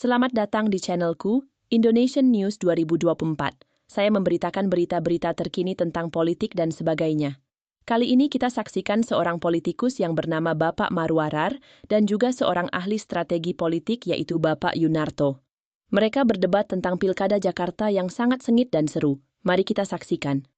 Selamat datang di channelku, Indonesian News 2024. Saya memberitakan berita-berita terkini tentang politik dan sebagainya. Kali ini kita saksikan seorang politikus yang bernama Bapak Marwarar dan juga seorang ahli strategi politik yaitu Bapak Yunarto. Mereka berdebat tentang Pilkada Jakarta yang sangat sengit dan seru. Mari kita saksikan.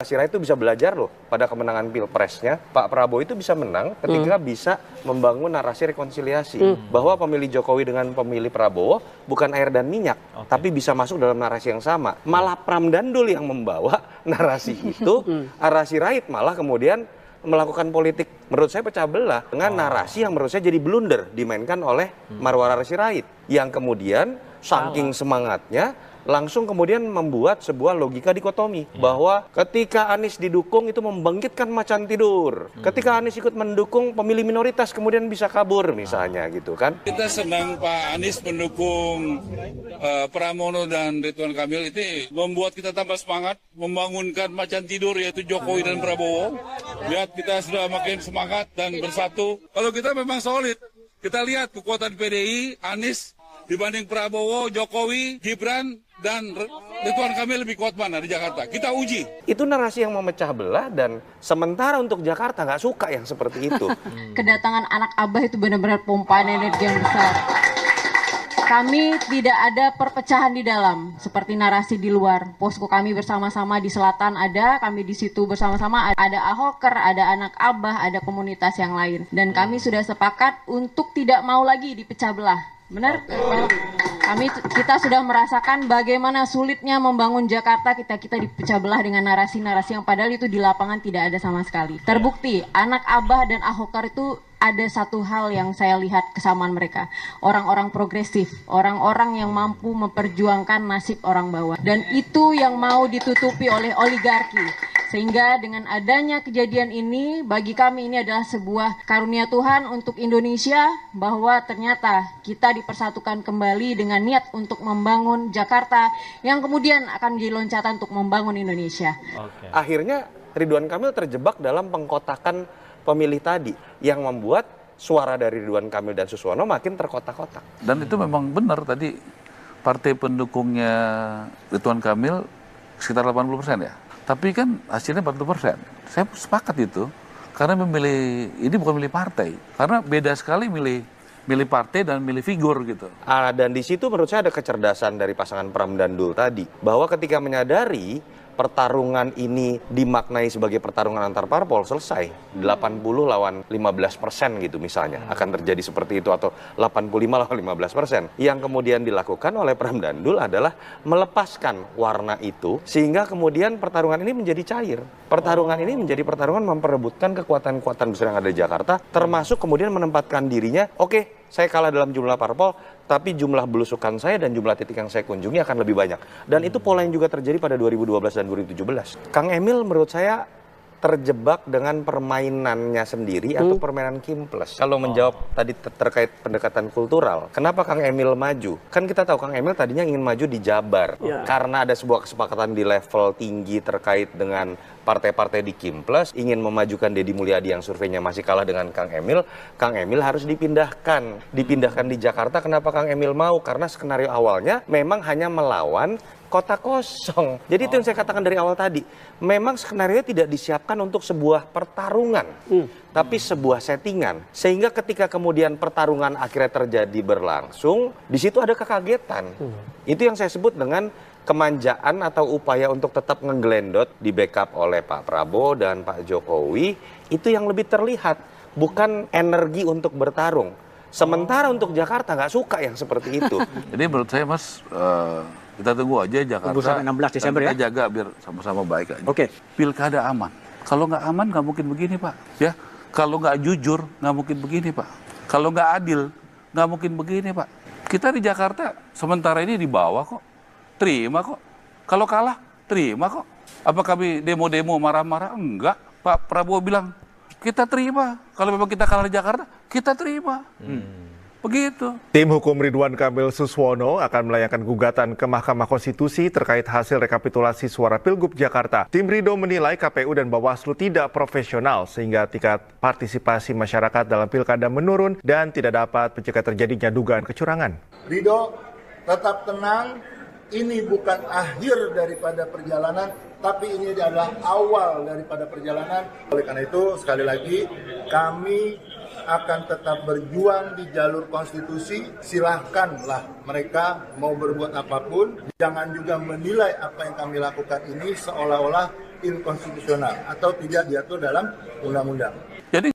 Sirait itu bisa belajar loh pada kemenangan pilpresnya. Pak Prabowo itu bisa menang ketika bisa membangun narasi rekonsiliasi. Bahwa pemilih Jokowi dengan pemilih Prabowo bukan air dan minyak, tapi bisa masuk dalam narasi yang sama. Malah Pram Dandul yang membawa narasi itu, Ara Sirait malah kemudian melakukan politik menurut saya pecah belah dengan narasi yang menurut saya jadi blunder dimainkan oleh Marwarar Sirait. Yang kemudian saking semangatnya langsung kemudian membuat sebuah logika dikotomi bahwa ketika Anies didukung itu membangkitkan macan tidur. Ketika Anies ikut mendukung pemilih minoritas kemudian bisa kabur misalnya gitu kan. Kita senang Pak Anies mendukung Pramono dan Ridwan Kamil itu membuat kita tambah semangat membangunkan macan tidur yaitu Jokowi dan Prabowo. Lihat kita sudah makin semangat dan bersatu. Kalau kita memang solid, kita lihat kekuatan PDI, Anies dibanding Prabowo, Jokowi, Gibran, dan Ridwan Kamil lebih kuat mana di Jakarta? Kita uji. Itu narasi yang memecah belah dan sementara untuk Jakarta nggak suka yang seperti itu. Kedatangan anak Abah itu benar-benar pompaan energi yang besar. Kami tidak ada perpecahan di dalam, seperti narasi di luar. Posko kami bersama-sama di selatan ada, kami di situ bersama-sama ada Ahoker, ada anak Abah, ada komunitas yang lain. Dan kami sudah sepakat untuk tidak mau lagi dipecah belah. Benar? Kita sudah merasakan bagaimana sulitnya membangun Jakarta, kita dipecah belah dengan narasi-narasi yang padahal itu di lapangan tidak ada sama sekali. Terbukti, anak Abah dan Ahoker itu ada satu hal yang saya lihat kesamaan mereka. Orang-orang progresif, orang-orang yang mampu memperjuangkan nasib orang bawah. Dan itu yang mau ditutupi oleh oligarki. Sehingga dengan adanya kejadian ini, bagi kami ini adalah sebuah karunia Tuhan untuk Indonesia, bahwa ternyata kita dipersatukan kembali dengan niat untuk membangun Jakarta, yang kemudian akan menjadi loncatan untuk membangun Indonesia. Akhirnya Ridwan Kamil terjebak dalam pengkotakan pemilih tadi, yang membuat suara dari Ridwan Kamil dan Suswono makin terkotak-kotak. Dan itu memang benar tadi, partai pendukungnya Ridwan Kamil sekitar 80% ya. Tapi kan hasilnya 40%. Saya sepakat itu. Karena memilih, ini bukan milih partai. Karena beda sekali milih partai dan milih figur gitu. Dan di situ menurut saya ada kecerdasan dari pasangan Pram Dandul tadi. Bahwa ketika menyadari pertarungan ini dimaknai sebagai pertarungan antar parpol, selesai. 80 lawan 15% gitu misalnya. Akan terjadi seperti itu, atau 85 lawan 15%. Yang kemudian dilakukan oleh Pram Dandul adalah melepaskan warna itu, sehingga kemudian pertarungan ini menjadi cair. Pertarungan ini menjadi pertarungan memperebutkan kekuatan-kekuatan besar yang ada di Jakarta, termasuk kemudian menempatkan dirinya, oke, saya kalah dalam jumlah parpol, tapi jumlah belusukan saya dan jumlah titik yang saya kunjungi akan lebih banyak. Dan itu pola yang juga terjadi pada 2012 dan 2017. Kang Emil menurut saya terjebak dengan permainannya sendiri atau permainan Kimples. Kalau menjawab tadi terkait pendekatan kultural, kenapa Kang Emil maju? Kan kita tahu Kang Emil tadinya ingin maju di Jabar. Karena ada sebuah kesepakatan di level tinggi terkait dengan partai-partai di Kimples, ingin memajukan Deddy Mulyadi yang surveinya masih kalah dengan Kang Emil harus dipindahkan di Jakarta. Kenapa Kang Emil mau? Karena skenario awalnya memang hanya melawan kota kosong. Jadi itu yang saya katakan dari awal tadi. Memang skenario tidak disiapkan untuk sebuah pertarungan, tapi sebuah settingan. Sehingga ketika kemudian pertarungan akhirnya terjadi berlangsung, di situ ada kekagetan. Itu yang saya sebut dengan kemanjaan atau upaya untuk tetap ngeglendot di backup oleh Pak Prabowo dan Pak Jokowi. Itu yang lebih terlihat, bukan energi untuk bertarung. Sementara untuk Jakarta nggak suka yang seperti itu. Jadi menurut saya Mas, kita tunggu aja Jakarta. Tunggu sampai 16 Desember ya? Kita jaga biar sama-sama baik aja. Oke. Pilkada aman. Kalau nggak aman nggak mungkin begini Pak. Ya, kalau nggak jujur nggak mungkin begini Pak. Kalau nggak adil nggak mungkin begini Pak. Kita di Jakarta sementara ini di bawah kok. Terima kok. Kalau kalah, terima kok. Apa kami demo-demo marah-marah? Enggak. Pak Prabowo bilang, kita terima. Kalau memang kita kalah di Jakarta, kita terima. Begitu. Tim hukum Ridwan Kamil Suswono akan melayangkan gugatan ke Mahkamah Konstitusi terkait hasil rekapitulasi suara Pilgub Jakarta. Tim Rido menilai KPU dan Bawaslu tidak profesional sehingga tingkat partisipasi masyarakat dalam pilkada menurun dan tidak dapat mencegah terjadinya dugaan kecurangan. Rido, tetap tenang, ini bukan akhir daripada perjalanan, tapi ini adalah awal daripada perjalanan. Oleh karena itu, sekali lagi, kami akan tetap berjuang di jalur konstitusi. Silahkanlah mereka mau berbuat apapun. Jangan juga menilai apa yang kami lakukan ini seolah-olah inkonstitusional atau tidak diatur dalam undang-undang. Jadi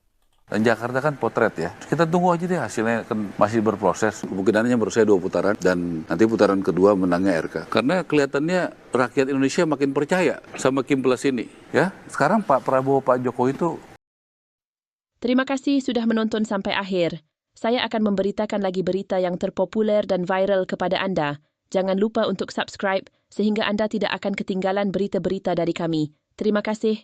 dan Jakarta kan potret ya. Kita tunggu aja deh, hasilnya kan masih berproses. Kemungkinannya menurut saya 2 putaran dan nanti putaran kedua menangnya RK. Karena kelihatannya rakyat Indonesia makin percaya sama Kim Plus ini. Ya, sekarang Pak Prabowo, Pak Jokowi itu. Terima kasih sudah menonton sampai akhir. Saya akan memberitakan lagi berita yang terpopuler dan viral kepada Anda. Jangan lupa untuk subscribe sehingga Anda tidak akan ketinggalan berita-berita dari kami. Terima kasih.